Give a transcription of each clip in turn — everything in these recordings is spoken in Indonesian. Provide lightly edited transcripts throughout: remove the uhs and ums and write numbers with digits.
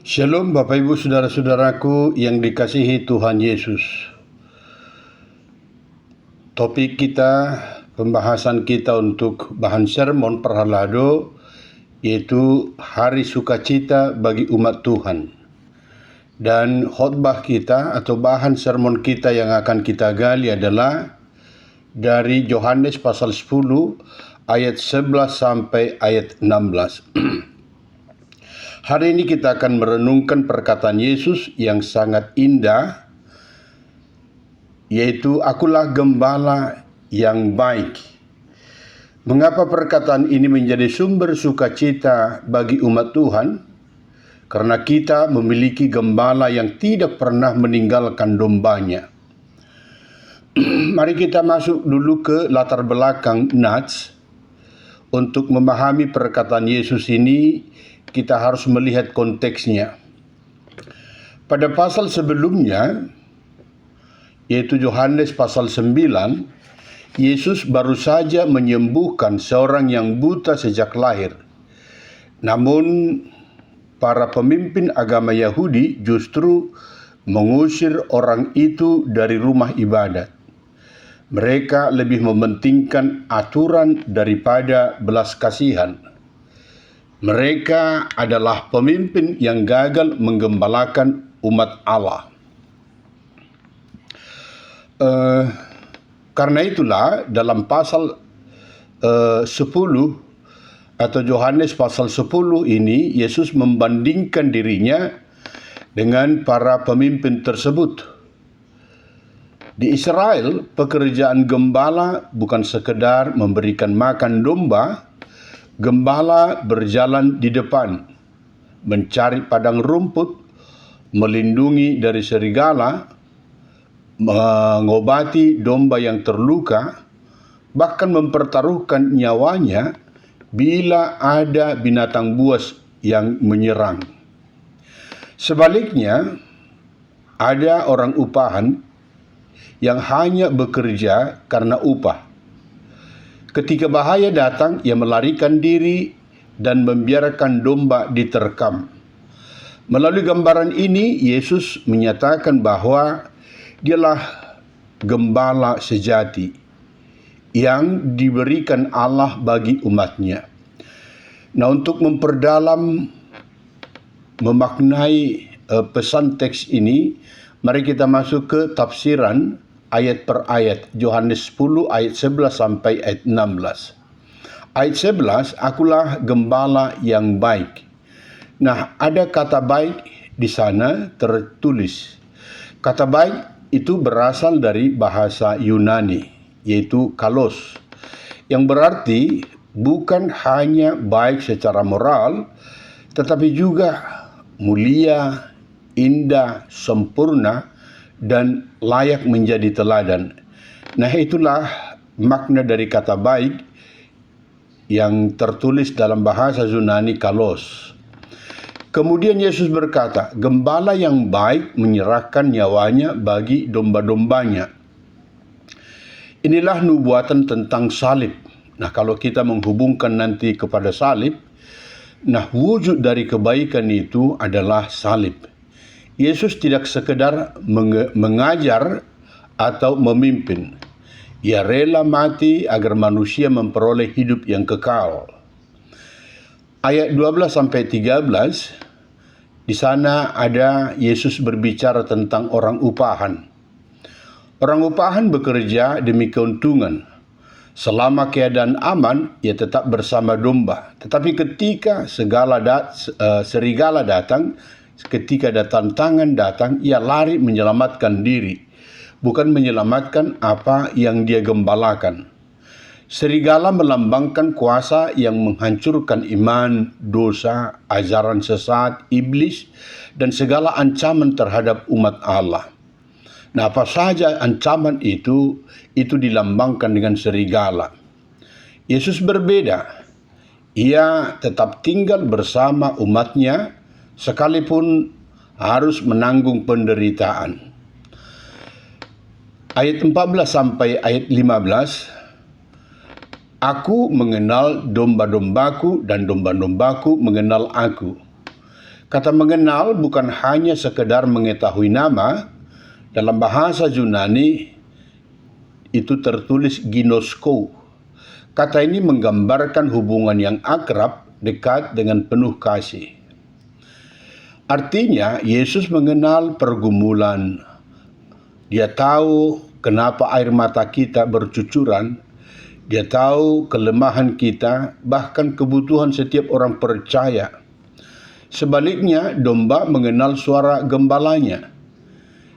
Shalom Bapak Ibu Saudara-saudaraku yang dikasihi Tuhan Yesus. Topik kita, pembahasan kita untuk bahan sermon Perhalado yaitu Hari Sukacita bagi umat Tuhan. Dan khotbah kita atau bahan sermon kita yang akan kita gali adalah dari Yohanes pasal 10 ayat 11 sampai ayat 16. Hari ini kita akan merenungkan perkataan Yesus yang sangat indah, yaitu akulah gembala yang baik. Mengapa perkataan ini menjadi sumber sukacita bagi umat Tuhan? Karena kita memiliki gembala yang tidak pernah meninggalkan dombanya. Mari kita masuk dulu ke latar belakang Nats. Untuk memahami perkataan Yesus ini, kita harus melihat konteksnya. Pada pasal sebelumnya, yaitu Yohanes pasal 9, Yesus baru saja menyembuhkan seorang yang buta sejak lahir. Namun, para pemimpin agama Yahudi justru mengusir orang itu dari rumah ibadat. Mereka lebih mementingkan aturan daripada belas kasihan. Mereka adalah pemimpin yang gagal menggembalakan umat Allah. Karena itulah dalam pasal 10 atau Yohanes pasal 10 ini, Yesus membandingkan dirinya dengan para pemimpin tersebut. Di Israel, pekerjaan gembala bukan sekedar memberikan makan domba. Gembala berjalan di depan, mencari padang rumput, melindungi dari serigala, mengobati domba yang terluka, bahkan mempertaruhkan nyawanya bila ada binatang buas yang menyerang. Sebaliknya, ada orang upahan yang hanya bekerja karena upah. Ketika bahaya datang, ia melarikan diri dan membiarkan domba diterkam. Melalui gambaran ini, Yesus menyatakan bahwa dialah gembala sejati yang diberikan Allah bagi umatnya. Nah, untuk memperdalam, memaknai pesan teks ini, mari kita masuk ke tafsiran ayat per ayat, Yohanes 10 ayat 11 sampai ayat 16. Ayat 11, akulah gembala yang baik. Nah, ada kata baik di sana tertulis. Kata baik itu berasal dari bahasa Yunani, yaitu kalos, yang berarti bukan hanya baik secara moral, tetapi juga mulia, indah, sempurna, dan layak menjadi teladan. Nah, itulah makna dari kata baik yang tertulis dalam bahasa Yunani kalos. Kemudian Yesus berkata, gembala yang baik menyerahkan nyawanya bagi domba-dombanya. Inilah nubuatan tentang salib. Nah, kalau kita menghubungkan nanti kepada salib, nah wujud dari kebaikan itu adalah salib. Yesus tidak sekedar mengajar atau memimpin. Ia rela mati agar manusia memperoleh hidup yang kekal. Ayat 12 sampai 13, di sana ada Yesus berbicara tentang orang upahan. Orang upahan bekerja demi keuntungan. Selama keadaan aman, ia tetap bersama domba. Tetapi ketika serigala datang, ketika tantangan datang, ia lari menyelamatkan diri, bukan menyelamatkan apa yang dia gembalakan. Serigala melambangkan kuasa yang menghancurkan iman, dosa, ajaran sesat, iblis, dan segala ancaman terhadap umat Allah. Nah, apa saja ancaman itu dilambangkan dengan serigala. Yesus berbeda. Ia tetap tinggal bersama umatnya, sekalipun harus menanggung penderitaan. Ayat 14 sampai ayat 15, aku mengenal domba-dombaku dan domba-dombaku mengenal aku. Kata mengenal bukan hanya sekedar mengetahui nama. Dalam bahasa Yunani itu tertulis ginosko. Kata ini menggambarkan hubungan yang akrab, dekat dengan penuh kasih. Artinya Yesus mengenal pergumulan. Dia tahu kenapa air mata kita bercucuran. Dia tahu kelemahan kita, bahkan kebutuhan setiap orang percaya. Sebaliknya, domba mengenal suara gembalanya.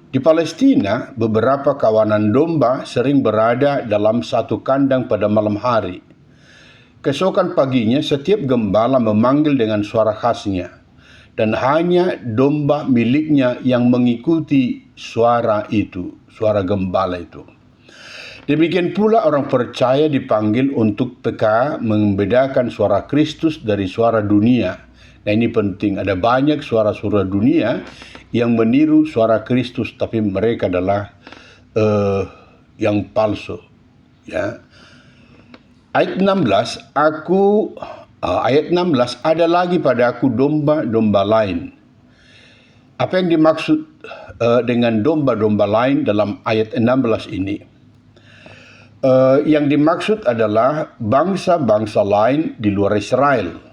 Di Palestina, beberapa kawanan domba sering berada dalam satu kandang pada malam hari. Keesokan paginya, setiap gembala memanggil dengan suara khasnya, dan hanya domba miliknya yang mengikuti suara itu, suara gembala itu. Demikian pula orang percaya dipanggil untuk peka membedakan suara Kristus dari suara dunia. Nah, ini penting. Ada banyak suara-suara dunia yang meniru suara Kristus, tapi mereka adalah yang palsu. Ya. Ayat 16, ada lagi pada aku domba-domba lain. Apa yang dimaksud dengan domba-domba lain dalam ayat 16 ini? Yang dimaksud adalah bangsa-bangsa lain di luar Israel.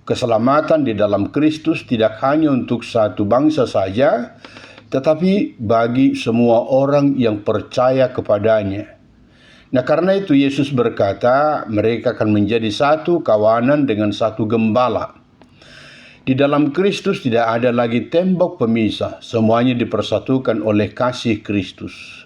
Keselamatan di dalam Kristus tidak hanya untuk satu bangsa saja, tetapi bagi semua orang yang percaya kepadanya. Nah, karena itu Yesus berkata, mereka akan menjadi satu kawanan dengan satu gembala. Di dalam Kristus tidak ada lagi tembok pemisah, semuanya dipersatukan oleh kasih Kristus.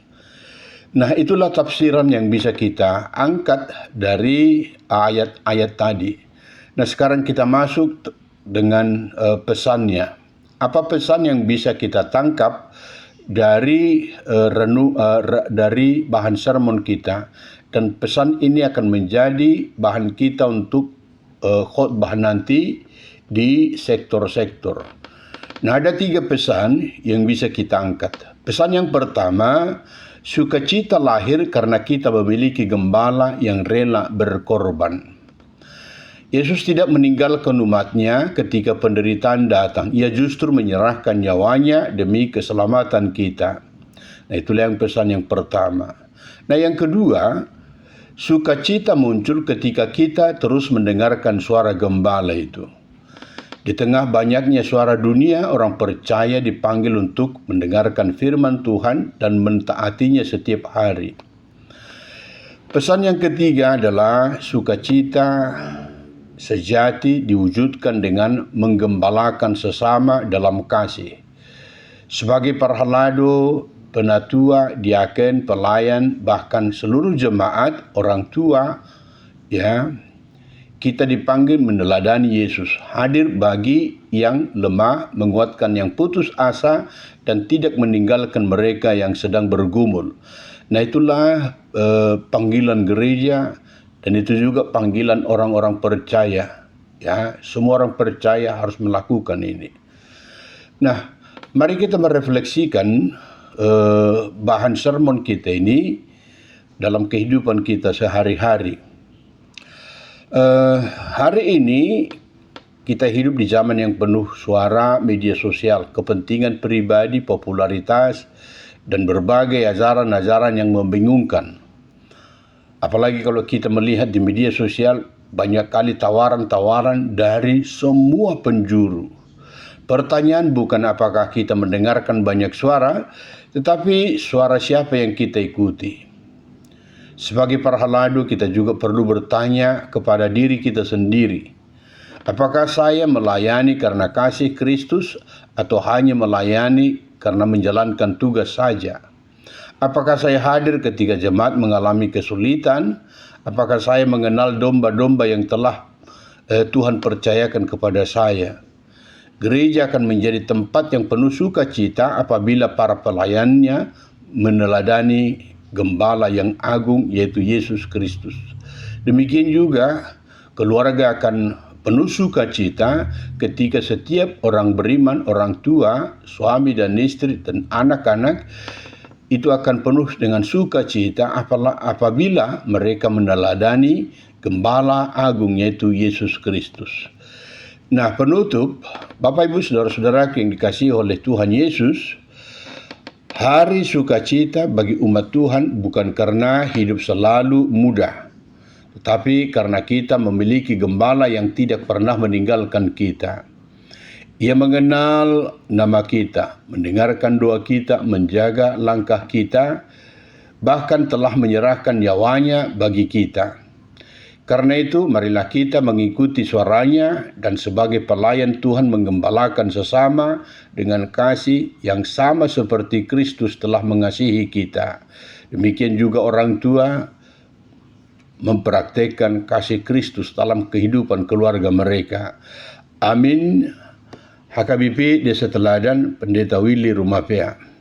Nah, itulah tafsiran yang bisa kita angkat dari ayat-ayat tadi. Nah, sekarang kita masuk dengan pesannya. Apa pesan yang bisa kita tangkap dari dari bahan sermon kita, dan pesan ini akan menjadi bahan kita untuk khotbah nanti di sektor-sektor. Nah, ada 3 pesan yang bisa kita angkat. Pesan yang pertama, sukacita lahir karena kita memiliki gembala yang rela berkorban. Yesus tidak meninggalkan umatnya ketika penderitaan datang. Ia justru menyerahkan nyawanya demi keselamatan kita. Nah, itulah yang pesan yang pertama. Nah, yang kedua, sukacita muncul ketika kita terus mendengarkan suara gembala itu. Di tengah banyaknya suara dunia, orang percaya dipanggil untuk mendengarkan firman Tuhan dan mentaatinya setiap hari. Pesan yang ketiga adalah sukacita sejati diwujudkan dengan menggembalakan sesama dalam kasih. Sebagai perhalado, penatua, diaken, pelayan, bahkan seluruh jemaat, orang tua, ya, kita dipanggil meneladani Yesus, hadir bagi yang lemah, menguatkan yang putus asa, dan tidak meninggalkan mereka yang sedang bergumul. Nah, itulah panggilan gereja. Dan itu juga panggilan orang-orang percaya. Ya, semua orang percaya harus melakukan ini. Nah, mari kita merefleksikan bahan sermon kita ini dalam kehidupan kita sehari-hari. Hari ini kita hidup di zaman yang penuh suara media sosial, kepentingan pribadi, popularitas, dan berbagai ajaran-ajaran yang membingungkan. Apalagi kalau kita melihat di media sosial, banyak kali tawaran-tawaran dari semua penjuru. Pertanyaan bukan apakah kita mendengarkan banyak suara, tetapi suara siapa yang kita ikuti. Sebagai perhalado, kita juga perlu bertanya kepada diri kita sendiri. Apakah saya melayani karena kasih Kristus atau hanya melayani karena menjalankan tugas saja? Apakah saya hadir ketika jemaat mengalami kesulitan? Apakah saya mengenal domba-domba yang telah Tuhan percayakan kepada saya? Gereja akan menjadi tempat yang penuh sukacita apabila para pelayannya meneladani gembala yang agung, yaitu Yesus Kristus. Demikian juga keluarga akan penuh sukacita ketika setiap orang beriman, orang tua, suami dan istri, dan anak-anak itu akan penuh dengan sukacita apabila mereka meneladani gembala agung, yaitu Yesus Kristus. Nah, penutup, Bapak Ibu Saudara-saudara yang dikasihi oleh Tuhan Yesus, hari sukacita bagi umat Tuhan bukan karena hidup selalu mudah, tetapi karena kita memiliki gembala yang tidak pernah meninggalkan kita. Ia mengenal nama kita, mendengarkan doa kita, menjaga langkah kita, bahkan telah menyerahkan nyawanya bagi kita. Karena itu, marilah kita mengikuti suaranya dan sebagai pelayan Tuhan menggembalakan sesama dengan kasih yang sama seperti Kristus telah mengasihi kita. Demikian juga orang tua mempraktekkan kasih Kristus dalam kehidupan keluarga mereka. Amin. HKBP Desa Teladan, Pendeta Willy Rumapea.